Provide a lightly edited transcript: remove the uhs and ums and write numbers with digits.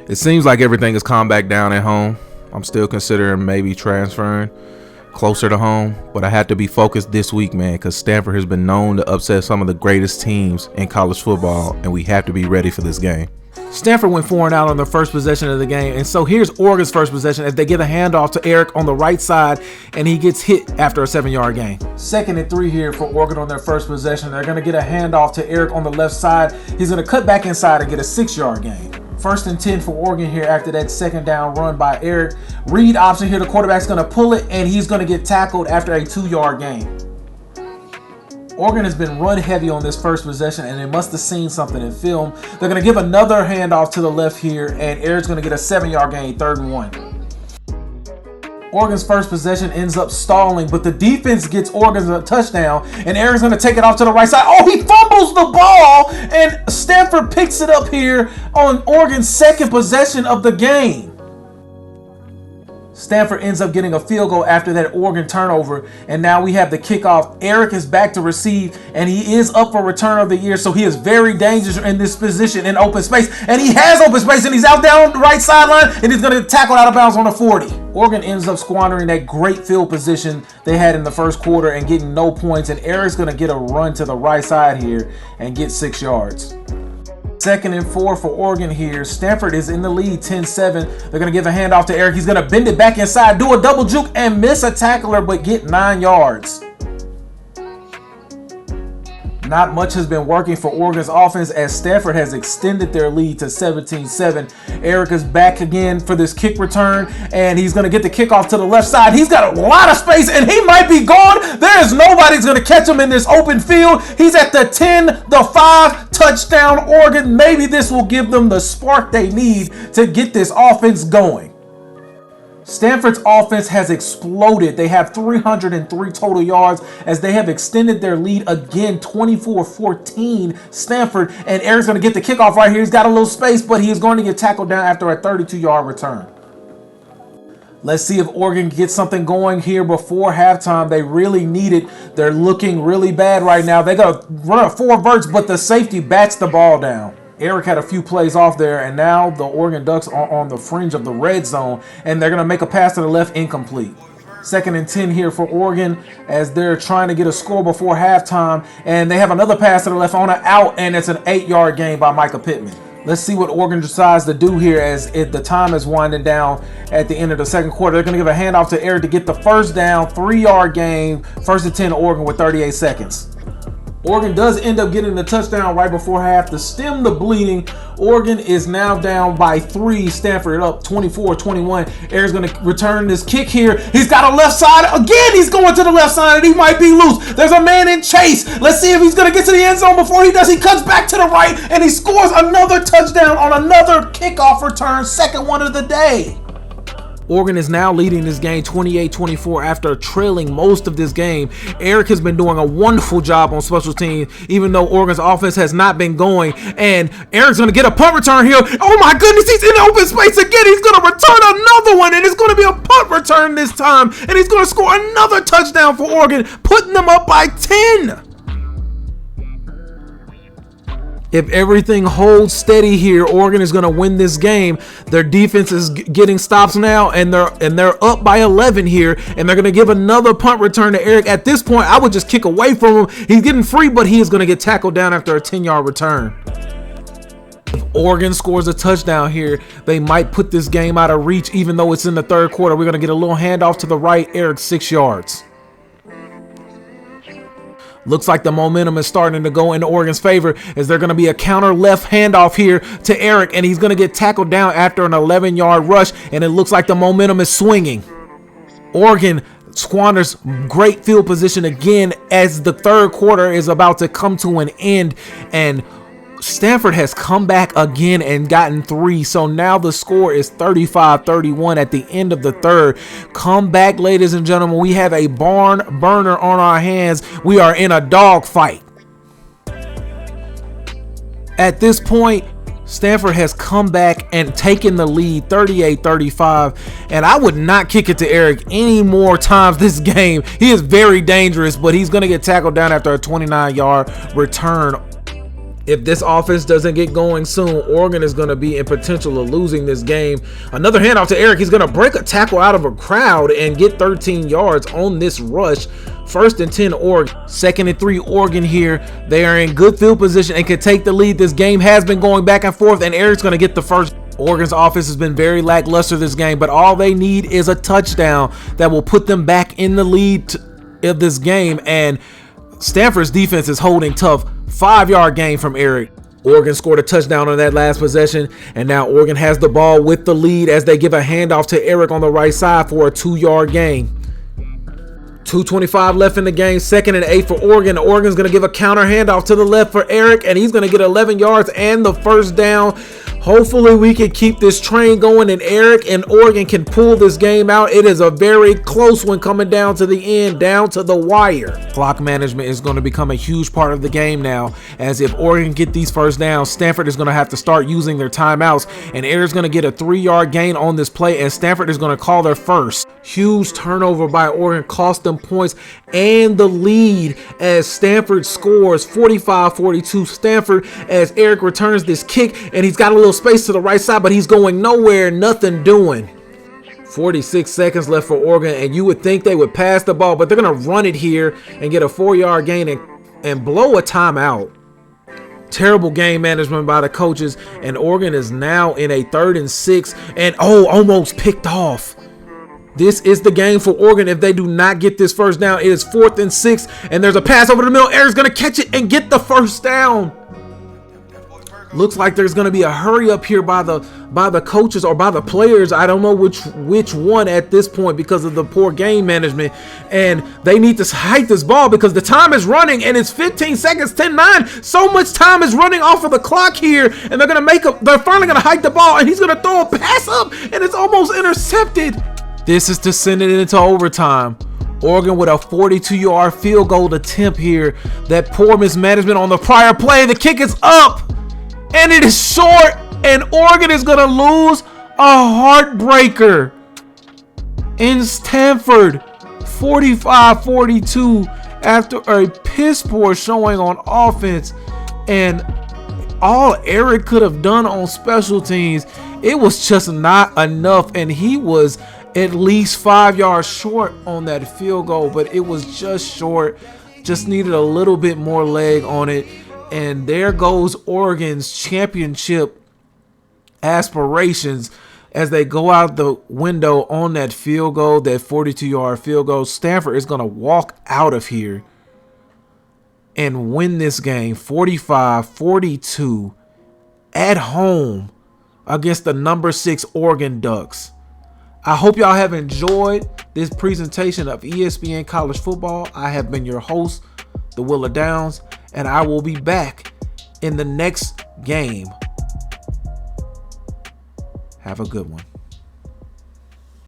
It seems like everything has calmed back down at home. I'm still considering maybe transferring closer to home, but I had to be focused this week, man, because Stanford has been known to upset some of the greatest teams in college football, and we have to be ready for this game. Stanford went 4 and out on their first possession of the game, and so here's Oregon's first possession as they give a handoff to Eric on the right side, and he gets hit after a 7-yard gain. 2nd and 3 here for Oregon on their first possession. They're going to get a handoff to Eric on the left side. He's going to cut back inside and get a 6-yard gain. 1st and 10 for Oregon here after that 2nd down run by Eric. Read option here. The quarterback's going to pull it, and he's going to get tackled after a 2-yard gain. Oregon has been run heavy on this first possession, and they must have seen something in film. They're going to give another handoff to the left here, and Eric's going to get a 7-yard gain, 3rd and 1. Oregon's first possession ends up stalling, but the defense gets Oregon's a touchdown, and Eric's going to take it off to the right side. Oh, he fumbles the ball, and Stanford picks it up here on Oregon's 2nd possession of the game. Stanford ends up getting a field goal after that Oregon turnover, and now we have the kickoff. Eric is back to receive, and he is up for return of the year, so he is very dangerous in this position in open space, and he has open space, and he's out down the right sideline, and he's going to tackle out of bounds on the 40. Oregon ends up squandering that great field position they had in the first quarter and getting no points, and Eric's going to get a run to the right side here and get 6 yards. 2nd and 4 for Oregon here. Stanford is in the lead 10-7. They're going to give a handoff to Eric. He's going to bend it back inside, do a double juke, and miss a tackler, but get 9 yards. Not much has been working for Oregon's offense as Stanford has extended their lead to 17-7. Eric is back again for this kick return, and he's going to get the kickoff to the left side. He's got a lot of space, and he might be gone. There is nobody who's going to catch him in this open field. He's at the 10-5 touchdown Oregon. Maybe this will give them the spark they need to get this offense going. Stanford's offense has exploded. They have 303 total yards as they have extended their lead again, 24-14 Stanford, and Eric's going to get the kickoff right here. He's got a little space, but he is going to get tackled down after a 32-yard return. Let's see if Oregon gets something going here before halftime. They really need it. They're looking really bad right now. They got to run a 4 verts, but the safety bats the ball down. Eric had a few plays off there, and now the Oregon Ducks are on the fringe of the red zone, and they're going to make a pass to the left, incomplete. 2nd and 10 here for Oregon as they're trying to get a score before halftime, and they have another pass to the left on an out, and it's an 8-yard gain by Micah Pittman. Let's see what Oregon decides to do here as the time is winding down at the end of the 2nd quarter. They're going to give a handoff to Eric to get the 1st down, 3-yard gain, 1st and 10 Oregon with 38 seconds. Oregon does end up getting the touchdown right before half to stem the bleeding. Oregon is now down by 3. Stanford up 24-21. Eric's going to return this kick here. He's got a left side. Again, he's going to the left side, and he might be loose. There's a man in chase. Let's see if he's going to get to the end zone. Before he does, he cuts back to the right, and he scores another touchdown on another kickoff return, 2nd one of the day. Oregon is now leading this game 28-24 after trailing most of this game. Eric has been doing a wonderful job on special teams, even though Oregon's offense has not been going. And Eric's going to get a punt return here. Oh my goodness, he's in open space again. He's going to return another one, and it's going to be a punt return this time. And he's going to score another touchdown for Oregon, putting them up by 10. If everything holds steady here, Oregon is going to win this game. Their defense is getting stops now, and they're up by 11 here, and they're going to give another punt return to Eric. At this point, I would just kick away from him. He's getting free, but he is going to get tackled down after a 10-yard return. If Oregon scores a touchdown here, they might put this game out of reach, even though it's in the 3rd quarter. We're going to get a little handoff to the right. Eric, 6 yards. Looks like the momentum is starting to go into Oregon's favor as they're going to be a counter left handoff here to Eric, and he's going to get tackled down after an 11-yard rush, and it looks like the momentum is swinging. Oregon squanders great field position again as the 3rd quarter is about to come to an end, and Stanford has come back again and gotten 3. So now the score is 35-31 at the end of the 3rd. Come back, ladies and gentlemen. We have a barn burner on our hands. We are in a dogfight. At this point, Stanford has come back and taken the lead 38-35, and I would not kick it to Eric any more times this game. He is very dangerous, but he's going to get tackled down after a 29-yard return. If this offense doesn't get going soon, Oregon is going to be in potential of losing this game. Another handoff to Eric. He's going to break a tackle out of a crowd and get 13 yards on this rush. 1st and 10 Oregon. 2nd and 3 Oregon here. They are in good field position and can take the lead. This game has been going back and forth, and Eric's going to get the first. Oregon's offense has been very lackluster this game, but all they need is a touchdown that will put them back in the lead of this game, and Stanford's defense is holding tough. 5-yard gain from Eric. Oregon scored a touchdown on that last possession, and now Oregon has the ball with the lead as they give a handoff to Eric on the right side for a 2-yard gain. 2:25 left in the game. 2nd and 8 for Oregon. Oregon's going to give a counter handoff to the left for Eric, and he's going to get 11 yards and the first down. Hopefully we can keep this train going and Eric and Oregon can pull this game out. It is a very close one coming down to the end, down to the wire. Clock management is going to become a huge part of the game now, as if Oregon get these first downs, Stanford is going to have to start using their timeouts, and Eric's going to get a 3-yard gain on this play, and Stanford is going to call their first. Huge turnover by Oregon cost them points and the lead as Stanford scores 45-42. Stanford, as Eric returns this kick, and he's got a little space to the right side, but he's going nowhere, nothing doing. 46 seconds left for Oregon, and you would think they would pass the ball, but they're going to run it here and get a 4-yard gain and blow a timeout. Terrible game management by the coaches, and Oregon is now in a 3rd and 6, and almost picked off. This is the game for Oregon if they do not get this first down. It is 4th and 6, and there's a pass over the middle. Eric's going to catch it and get the first down. Looks like there's going to be a hurry up here by the coaches or by the players. I don't know which one at this point because of the poor game management, and they need to hike this ball because the time is running and it's 15 seconds, 10-9. So much time is running off of the clock here, and they're finally going to hike the ball, and he's going to throw a pass up, and it's almost intercepted. This is to send it into overtime. Oregon with a 42-yard field goal attempt here. That poor mismanagement on the prior play. The kick is up, and it is short, and Oregon is going to lose a heartbreaker in Stanford, 45-42, after a piss poor showing on offense. And all Eric could have done on special teams, it was just not enough, and he was at least 5 yards short on that field goal, but it was just short. Just needed a little bit more leg on it. And there goes Oregon's championship aspirations as they go out the window on that field goal, that 42-yard field goal. Stanford is going to walk out of here and win this game 45-42 at home against the number 6 Oregon Ducks. I hope y'all have enjoyed this presentation of ESPN College Football. I have been your host, TheWilOfDowns, and I will be back in the next game. Have a good one.